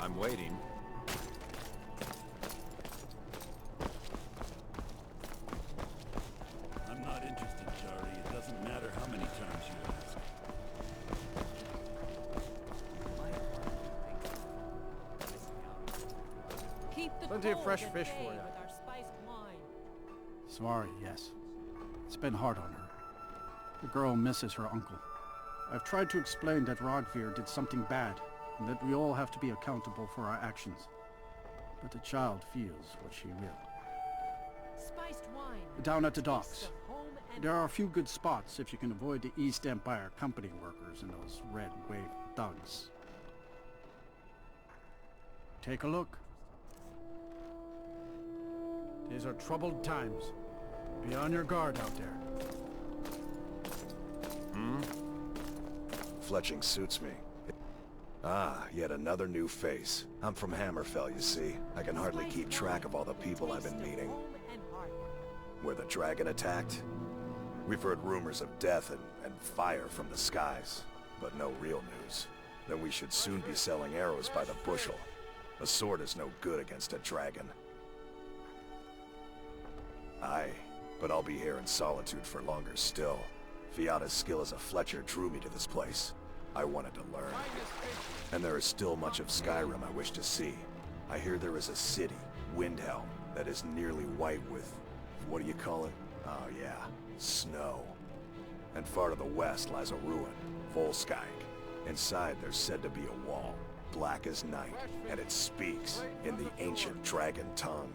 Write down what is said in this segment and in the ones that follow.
I'm waiting. I'm not interested, Shari. It doesn't matter how many times you ask. Keep the Plenty of cold fresh at fish bay for you. with our spiced wine. Sorry, yes. It's been hard on her. The girl misses her uncle. I've tried to explain that Rodvir did something bad, and that we all have to be accountable for our actions. But the child feels what she will. Spiced wine. Down at the Taste docks. of home and There are a few good spots if you can avoid the East Empire Company workers and those Red Wave thugs. Take a look. These are troubled times. Be on your guard out there. Fletching suits me. Ah, yet another new face. I'm from Hammerfell, you see. I can hardly keep track of all the people I've been meeting. Where the dragon attacked? We've heard rumors of death and fire from the skies, but no real news. Then we should soon be selling arrows by the bushel. A sword is no good against a dragon. Aye, but I'll be here in solitude for longer still. Fiata's skill as a Fletcher drew me to this place. I wanted to learn. And there is still much of Skyrim I wish to see. I hear there is a city, Windhelm, that is nearly white with... what do you call it? Oh yeah, snow. And far to the west lies a ruin, Volskag. Inside there's said to be a wall, black as night, and it speaks in the ancient dragon tongue.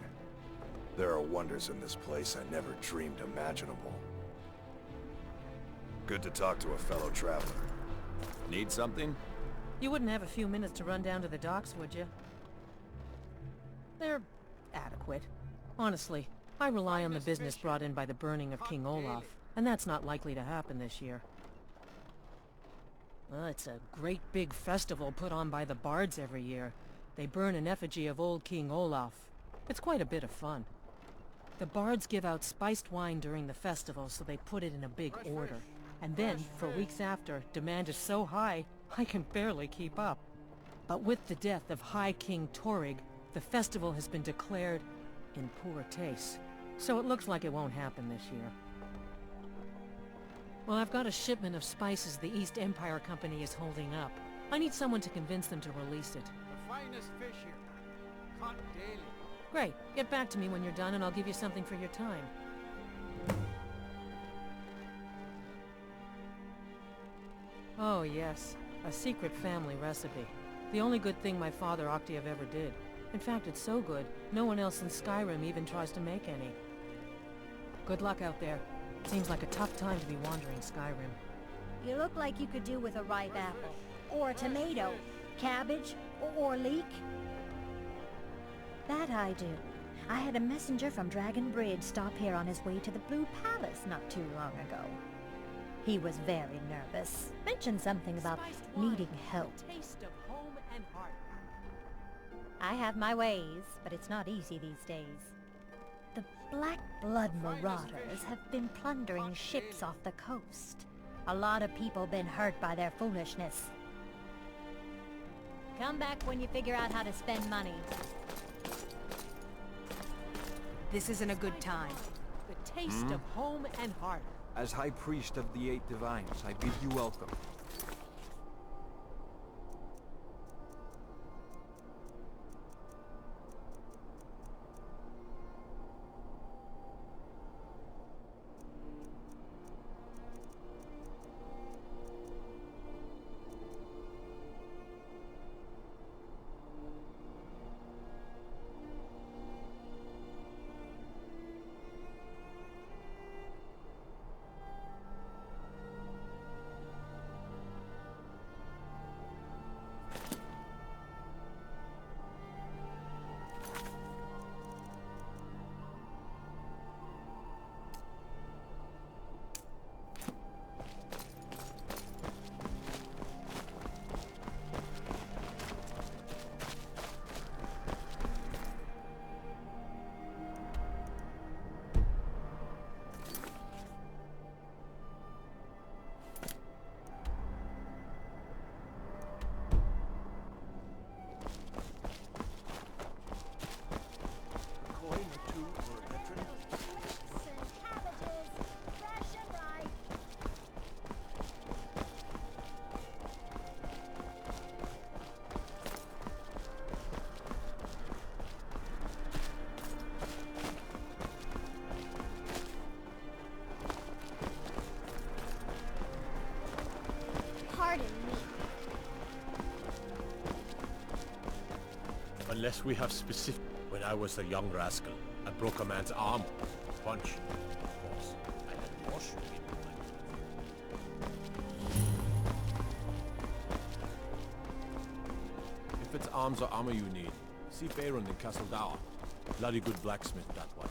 There are wonders in this place I never dreamed imaginable. Good to talk to a fellow traveler. Need something? You wouldn't have a few minutes to run down to the docks, would you? They're adequate. Honestly, I rely on the business brought in by the burning of King Olaf, and that's not likely to happen this year. Well, it's a great big festival put on by the bards every year. They burn an effigy of old King Olaf. It's quite a bit of fun. The bards give out spiced wine during the festival, so they put it in a big order. And then, for weeks after, demand is so high, I can barely keep up. But with the death of High King Torrig, the festival has been declared in poor taste. So it looks like it won't happen this year. Well, I've got a shipment of spices the East Empire Company is holding up. I need someone to convince them to release it. The finest fish here. Caught daily. Great. Get back to me when you're done and I'll give you something for your time. Oh yes, a secret family recipe. The only good thing my father Octave ever did. In fact, it's so good, no one else in Skyrim even tries to make any. Good luck out there. Seems like a tough time to be wandering Skyrim. You look like you could do with a ripe apple. Or a tomato. Cabbage. Or leek. That I do. I had a messenger from Dragon Bridge stop here on his way to the Blue Palace not too long ago. He was very nervous. Mentioned something about needing help. Taste of home and heart. I have my ways, but it's not easy these days. The Black Blood Marauders have been plundering ships off the coast. A lot of people been hurt by their foolishness. Come back when you figure out how to spend money. This isn't a good time. The taste of home and heart. As High Priest of the Eight Divines, I bid you welcome. Unless we have specific... When I was a young rascal, I broke a man's arm. Punch, of course. I had wash you in my... If it's arms or armor you need, see Baron in Castle Dower. Bloody good blacksmith, that one.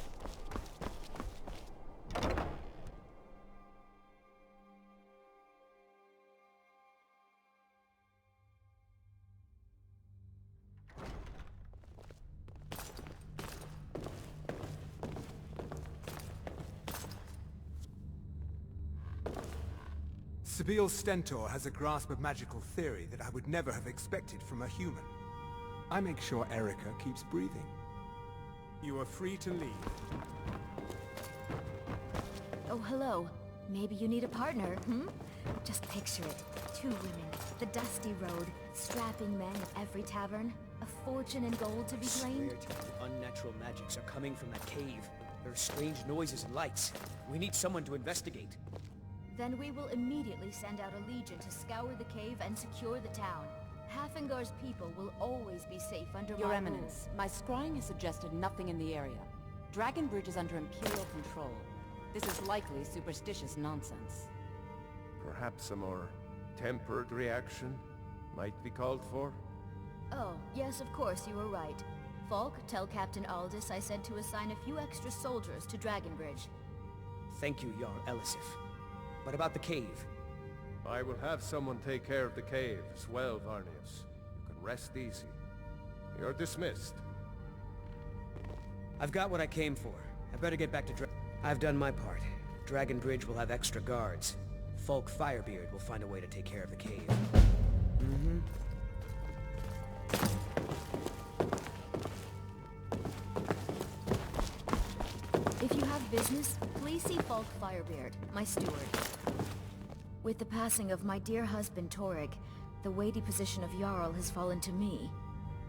Sabine Stentor has a grasp of magical theory that I would never have expected from a human. I make sure Erica keeps breathing. You are free to leave. Oh, hello. Maybe you need a partner, Just picture it. 2 women, the dusty road, strapping men at every tavern, a fortune in gold to be claimed. I swear to you, unnatural magics are coming from that cave. There are strange noises and lights. We need someone to investigate. Then we will immediately send out a legion to scour the cave and secure the town. Hafingar's people will always be safe under Your my Eminence, my scrying has suggested nothing in the area. Dragon Bridge is under Imperial control. This is likely superstitious nonsense. Perhaps a more tempered reaction might be called for? Oh, yes, of course, you were right. Falk, tell Captain Aldous I said to assign a few extra soldiers to Dragon Bridge. Thank you, Jarl Elisif. What about the cave? I will have someone take care of the cave as well, Varnius. You can rest easy. You're dismissed. I've got what I came for. I better get back to I've done my part. Dragon Bridge will have extra guards. Falk Firebeard will find a way to take care of the cave. If you have business, please see Falk Firebeard, my steward. With the passing of my dear husband Torrig, the weighty position of Jarl has fallen to me.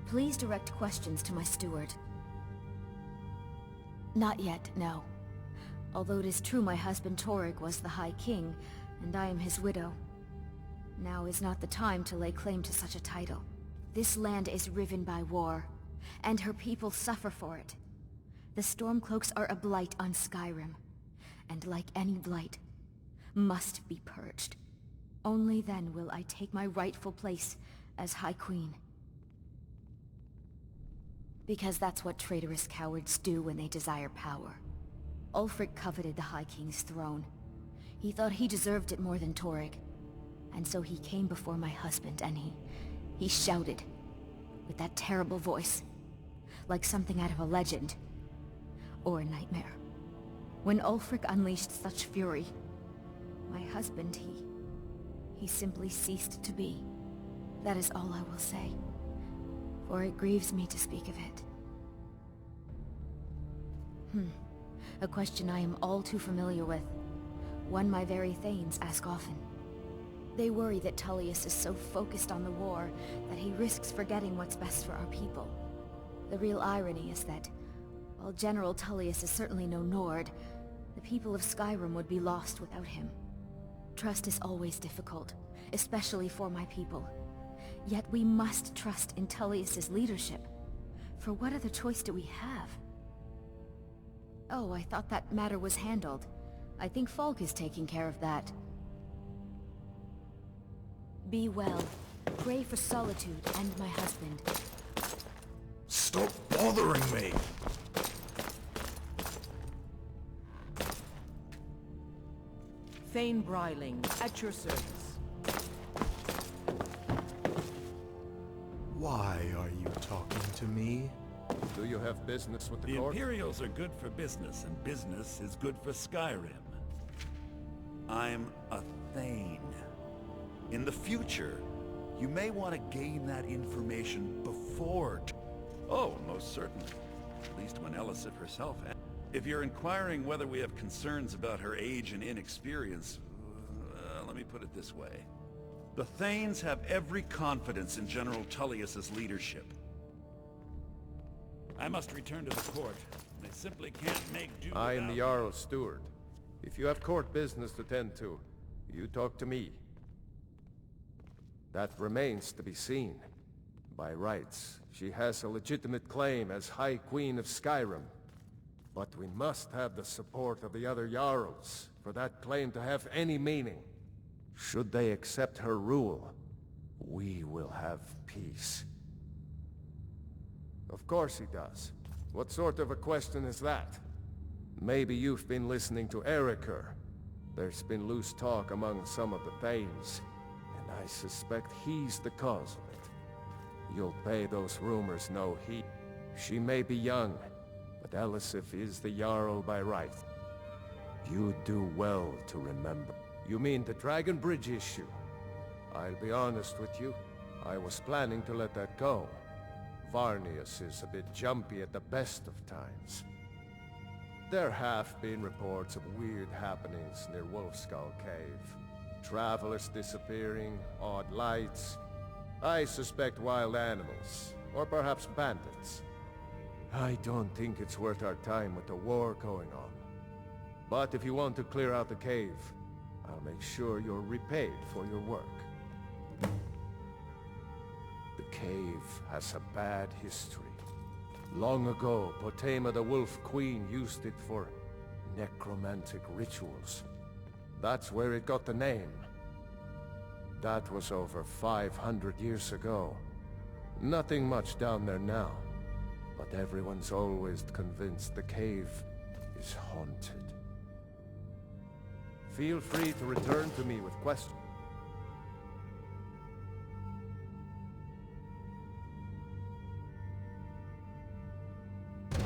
Please direct questions to my steward. Not yet, no. Although it is true my husband Torrig was the High King, and I am his widow. Now is not the time to lay claim to such a title. This land is riven by war, and her people suffer for it. The Stormcloaks are a blight on Skyrim, and like any blight, must be purged. Only then will I take my rightful place as High Queen. Because that's what traitorous cowards do when they desire power. Ulfric coveted the High King's throne. He thought he deserved it more than Torrig. And so he came before my husband and he shouted, with that terrible voice, like something out of a legend, or a nightmare. When Ulfric unleashed such fury, my husband, he simply ceased to be. That is all I will say, for it grieves me to speak of it. A question I am all too familiar with. One my very Thanes ask often. They worry that Tullius is so focused on the war that he risks forgetting what's best for our people. The real irony is that, while General Tullius is certainly no Nord, the people of Skyrim would be lost without him. Trust is always difficult, especially for my people. Yet we must trust in Tullius's leadership. For what other choice do we have? Oh, I thought that matter was handled. I think Falk is taking care of that. Be well. Pray for Solitude and my husband. Stop bothering me! Thane Bryling, at your service. Why are you talking to me? Do you have business with the court? The Imperials are good for business, and business is good for Skyrim. I'm a Thane. In the future, you may want to gain that information before... Oh, most certainly. At least when Elisif herself had. If you're inquiring whether we have concerns about her age and inexperience, let me put it this way. The Thanes have every confidence in General Tullius's leadership. I must return to the court. They simply can't make do I am the without... Jarl's steward. If you have court business to tend to, you talk to me. That remains to be seen. By rights, she has a legitimate claim as High Queen of Skyrim. But we must have the support of the other Jarls for that claim to have any meaning. Should they accept her rule, we will have peace. Of course he does. What sort of a question is that? Maybe you've been listening to Erikr. There's been loose talk among some of the Thanes, and I suspect he's the cause of it. You'll pay those rumors no heed. She may be young, but Elisif is the Jarl by right. You do well to remember. You mean the Dragon Bridge issue? I'll be honest with you. I was planning to let that go. Varnius is a bit jumpy at the best of times. There have been reports of weird happenings near Wolfskull Cave. Travelers disappearing, odd lights. I suspect wild animals, or perhaps bandits. I don't think it's worth our time with the war going on. But if you want to clear out the cave, I'll make sure you're repaid for your work. The cave has a bad history. Long ago, Potema the Wolf Queen used it for necromantic rituals. That's where it got the name. That was over 500 years ago. Nothing much down there now, but everyone's always convinced the cave is haunted. Feel free to return to me with questions. The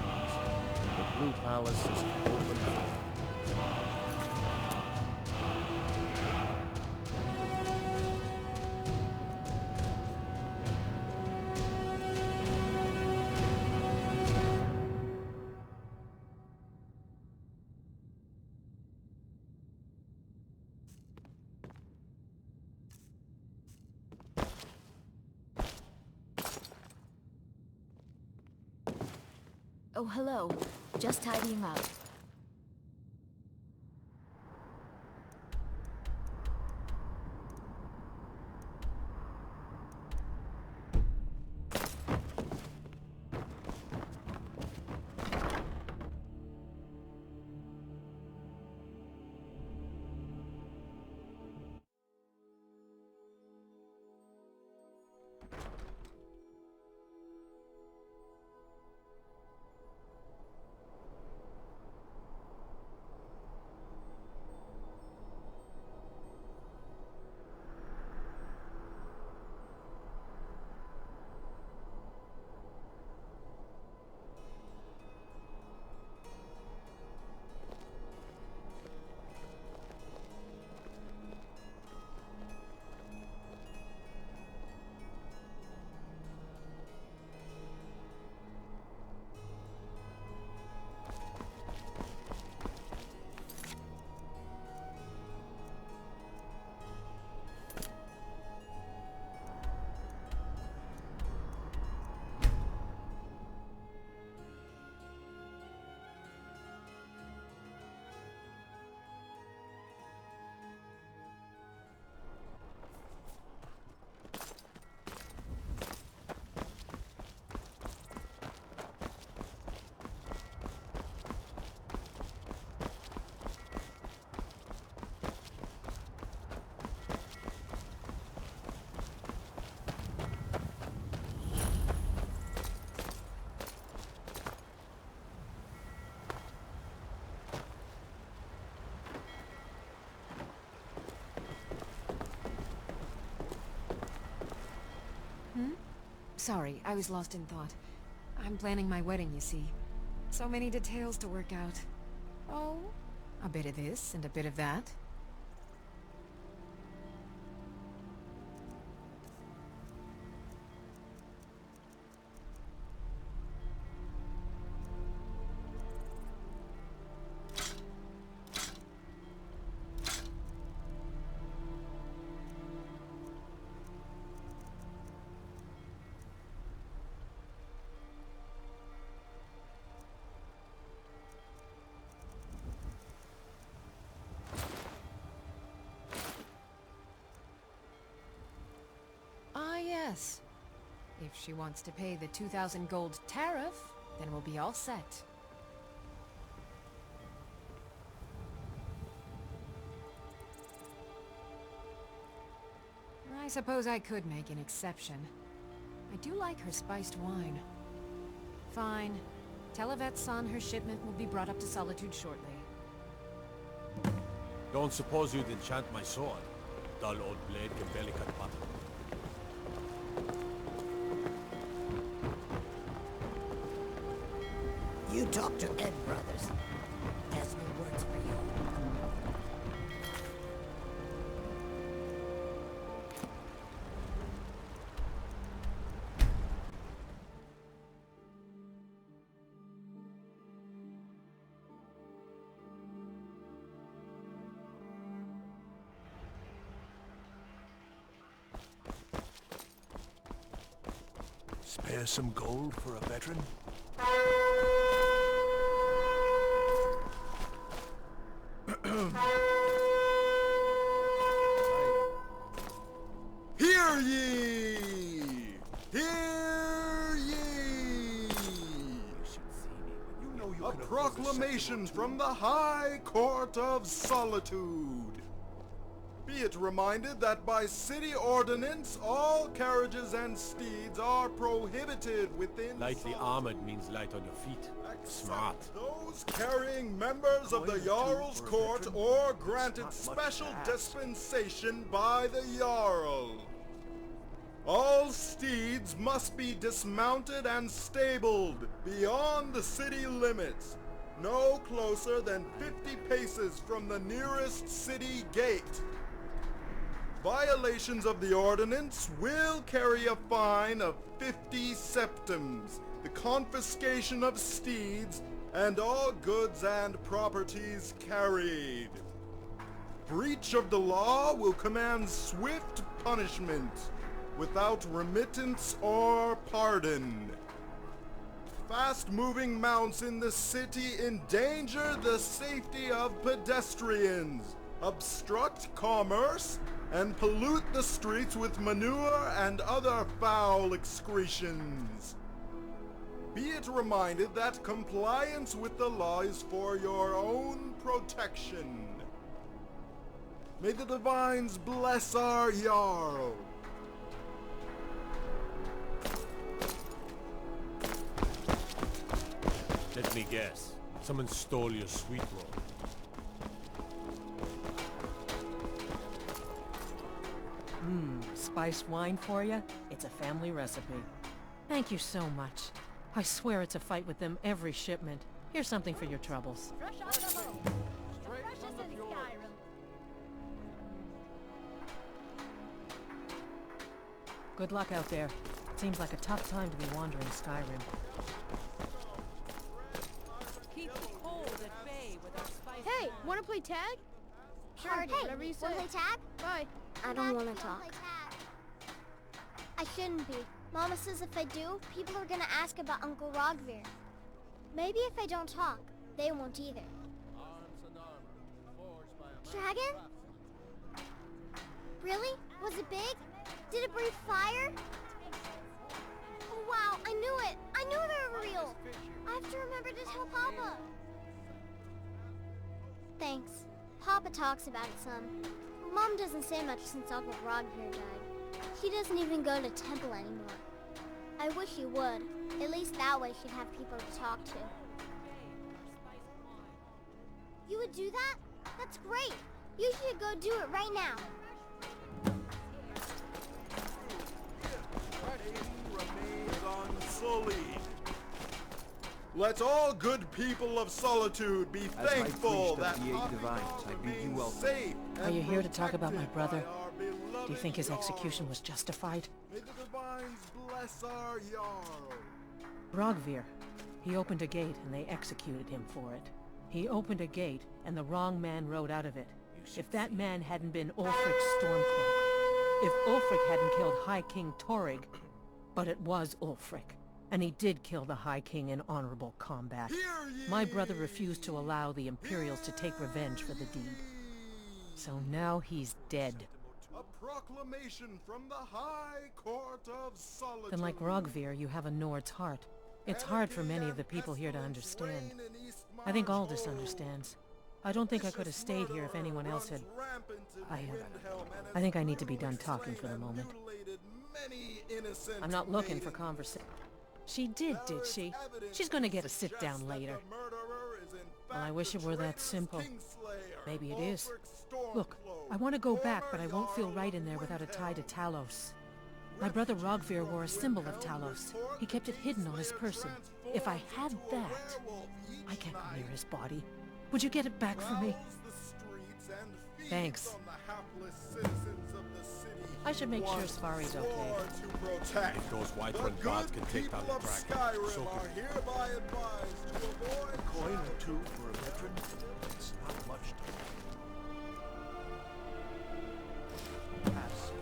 Blue Palace is open. Oh, hello. Just tidying up. Sorry, I was lost in thought. I'm planning my wedding, you see. So many details to work out. Oh, a bit of this and a bit of that. Yes. If she wants to pay the 2,000 gold tariff, then we'll be all set. I suppose I could make an exception. I do like her spiced wine. Fine. Tell Yvette's son her shipment will be brought up to Solitude shortly. Don't suppose you'd enchant my sword? Dull old blade can barely cut butter. You talk to Ed Brothers. Has no words for you. Spare some gold for a veteran? Hear ye! Hear ye! A proclamation from the High Court of Solitude. Be it reminded that by city ordinance, all carriages and steeds are prohibited within Lightly armored means light on your feet. Smart. those carrying members of the Jarl's court or granted special dispensation by the Jarl. All steeds must be dismounted and stabled beyond the city limits, no closer than 50 paces from the nearest city gate. Violations of the ordinance will carry a fine of 50 septims, the confiscation of steeds, and all goods and properties carried. Breach of the law will command swift punishment, without remittance or pardon. Fast-moving mounts in the city endanger the safety of pedestrians, obstruct commerce, and pollute the streets with manure and other foul excretions. Be it reminded that compliance with the law is for your own protection. May the Divines bless our Jarl. Let me guess. Someone stole your sweet roll. Spiced wine for you? It's a family recipe. Thank you so much. I swear it's a fight with them every shipment. Here's something for your troubles. Fresh off the boat. Freshest in Skyrim. Good luck out there. Seems like a tough time to be wandering Skyrim. Keep the cold at bay with our spice. Hey, wanna play tag? Sure, Hey, whatever you say. wanna play tag? Bye. I don't want to talk. I shouldn't be. Mama says if I do, people are gonna ask about Uncle Rogvir. Maybe if I don't talk, they won't either. Dragon? Really? Was it big? Did it breathe fire? Oh wow, I knew it! I knew they were real! I have to remember to tell Papa! Thanks. Papa talks about it some. Mom doesn't say much since Uncle Rogvir died. He doesn't even go to temple anymore. I wish he would. At least that way she'd have people to talk to. You would do that? That's great! You should go do it right now. Remains unsullied. Let all good people of Solitude be thankful that remains safe. Are you here to talk about my brother? Do you think his execution was justified? May the Divines bless our Jarl. Rogvir. He opened a gate and they executed him for it. He opened a gate and the wrong man rode out of it. If that man hadn't been Ulfric Stormcloak, if Ulfric hadn't killed High King Torrig, but it was Ulfric, and he did kill the High King in honorable combat. My brother refused to allow the Imperials to take revenge for the deed. So now he's dead. A proclamation from the High Court Then like Rogvir, you have a Nord's heart. It's hard for many of the people here to understand. I think Aldous understands. I don't think I could have stayed here if anyone else had... I think I need to be done talking for the moment. I'm not looking for conversation. She did she? She's gonna get a sit-down later. Well, I wish it were that simple. Maybe it is. Look, I want to go back, but I won't feel right in there without a tie to Talos. My brother Rogvir wore a symbol of Talos. He kept it hidden on his person. If I had that, I can't go near his body. Would you get it back for me? Thanks. I should make sure Sfari's okay. If those white-run gods can take down the dragon, so can we. A coin or two for a veteran? It's not much to ask.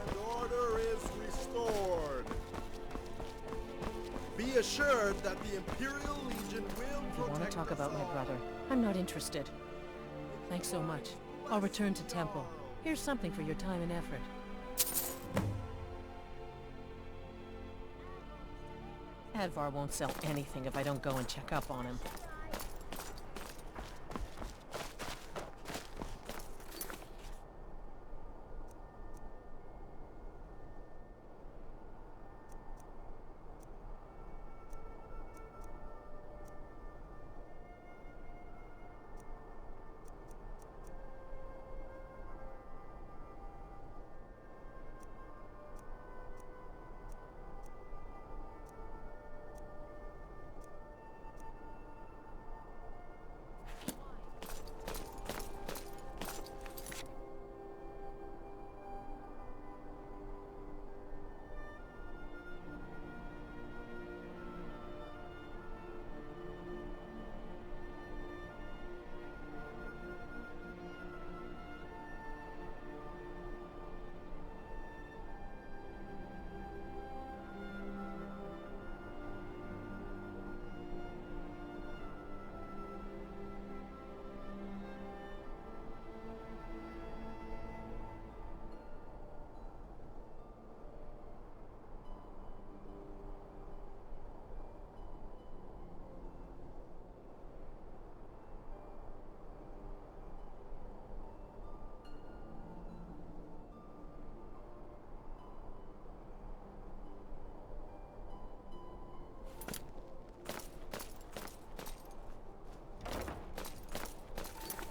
And order is restored. Be assured that the Imperial Legion will protect. If you want to talk about my brother, I'm not interested. Thanks so much. I'll return to Temple. Here's something for your time and effort. Advar won't sell anything if I don't go and check up on him.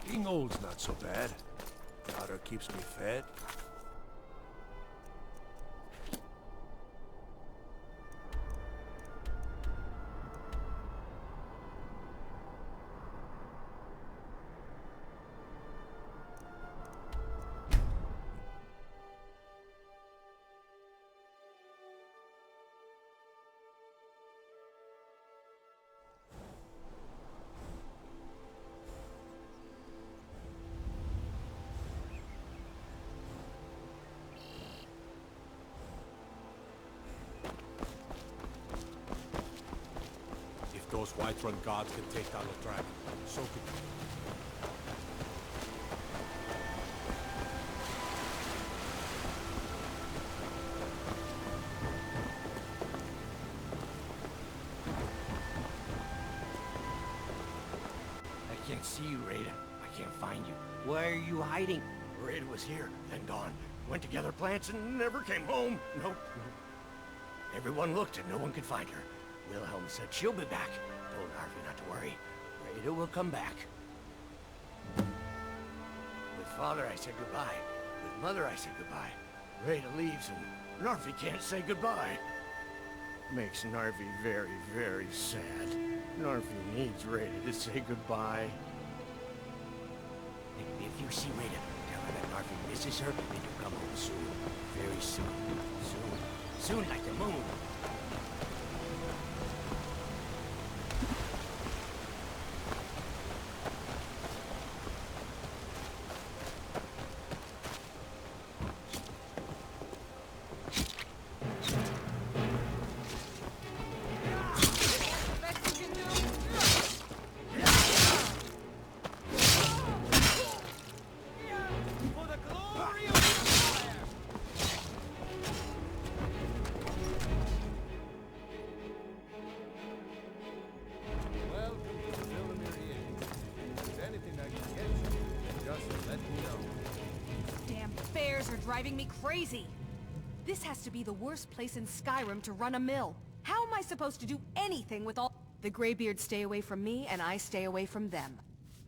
Being old's not so bad. Daughter keeps me fed. If those white-run gods can take down the dragon, so can we. I can't see you, Raida. I can't find you. Why are you hiding? Raida was here, then gone. Went to gather plants and never came home. Nope. Everyone looked and no one could find her. Wilhelm said she'll be back. Told Harvey not to worry. Raida will come back. With Father, I said goodbye. With Mother, I said goodbye. Raida leaves and Narvi can't say goodbye. Makes Narvi very, very sad. Narvi needs Raida to say goodbye. If you see Raida, tell her that Narvi misses her and you'll come home soon. Very soon. Soon. Soon like the moon. driving me crazy! This has to be the worst place in Skyrim to run a mill. How am I supposed to do anything with all— The Greybeards stay away from me, and I stay away from them.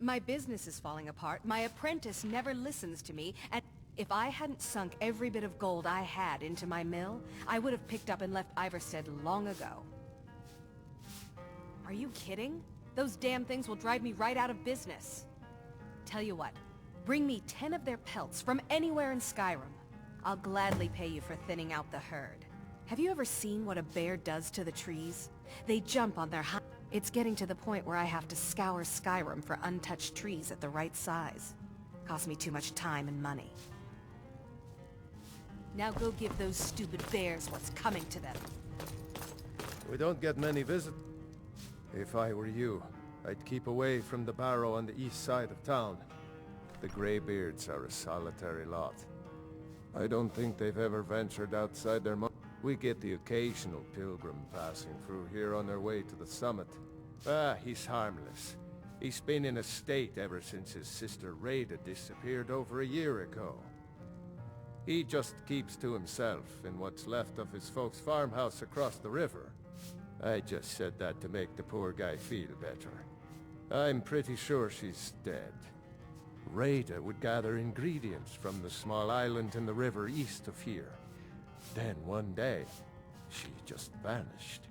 My business is falling apart, my apprentice never listens to me, and if I hadn't sunk every bit of gold I had into my mill, I would have picked up and left Iverstead long ago. Are you kidding? Those damn things will drive me right out of business. Tell you what, bring me 10 of their pelts from anywhere in Skyrim. I'll gladly pay you for thinning out the herd. Have you ever seen what a bear does to the trees? They jump on their It's getting to the point where I have to scour Skyrim for untouched trees at the right size. Costs me too much time and money. Now go give those stupid bears what's coming to them. We don't get many visitors. If I were you, I'd keep away from the barrow on the east side of town. The Greybeards are a solitary lot. I don't think they've ever ventured outside their We get the occasional pilgrim passing through here on their way to the summit. Ah, he's harmless. He's been in a state ever since his sister Rada disappeared over a year ago. He just keeps to himself in what's left of his folks' farmhouse across the river. I just said that to make the poor guy feel better. I'm pretty sure she's dead. Rada would gather ingredients from the small island in the river east of here. Then one day, she just vanished.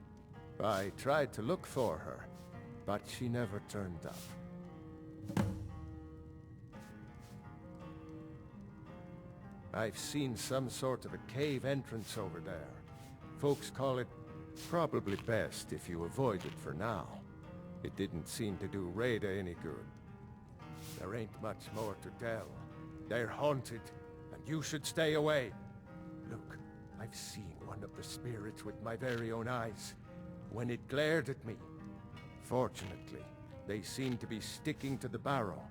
I tried to look for her, but she never turned up. I've seen some sort of a cave entrance over there. Folks call it probably best if you avoid it for now. It didn't seem to do Rada any good. There ain't much more to tell. They're haunted, and you should stay away. Look, I've seen one of the spirits with my very own eyes, when it glared at me. Fortunately, they seem to be sticking to the barrow.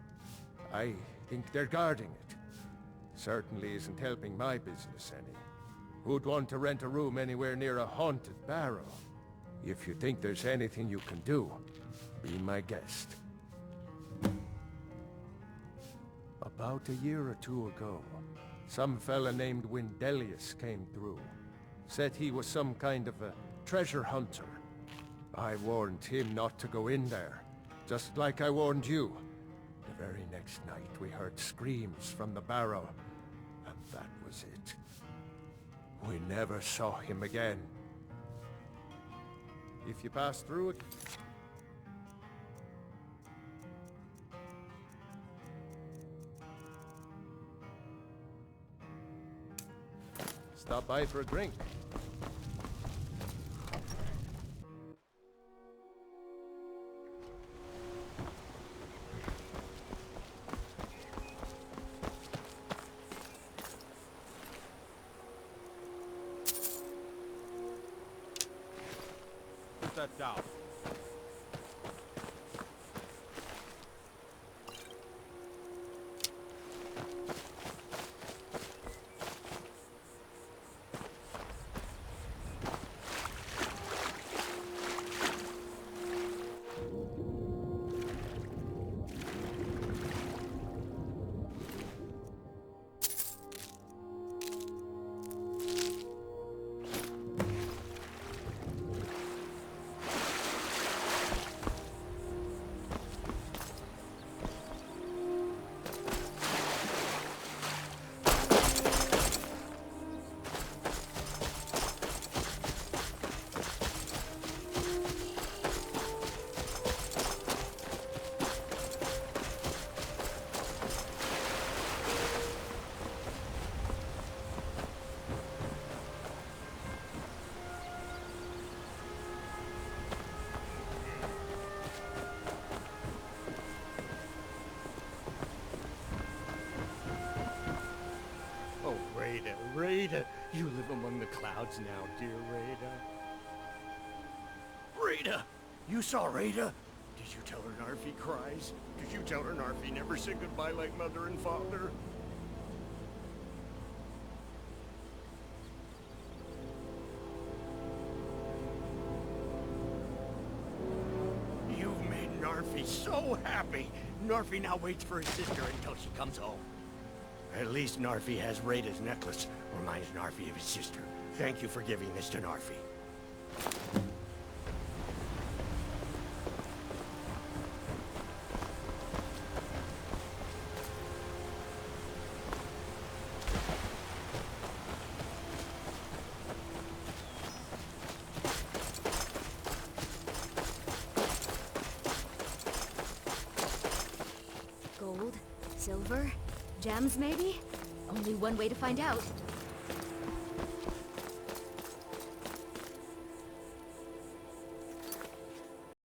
I think they're guarding it. Certainly isn't helping my business any. Who'd want to rent a room anywhere near a haunted barrow? If you think there's anything you can do, be my guest. About a year or two ago, some fella named Windelius came through. Said he was some kind of a treasure hunter. I warned him not to go in there, just like I warned you. The very next night we heard screams from the barrow, and that was it. We never saw him again. If you pass through it... Stop by for a drink. Put that down. Rada, you live among the clouds now, dear Rada. Rada! You saw Rada? Did you tell her Narfi cries? Did you tell her Narfi never said goodbye like mother and father? You've made Narfi so happy! Narfi now waits for his sister until she comes home. At least Narfi has Rada's necklace. Reminds Narfi of his sister. Thank you for giving this to Narfi. Gold? Silver? Gems, maybe? Only one way to find out.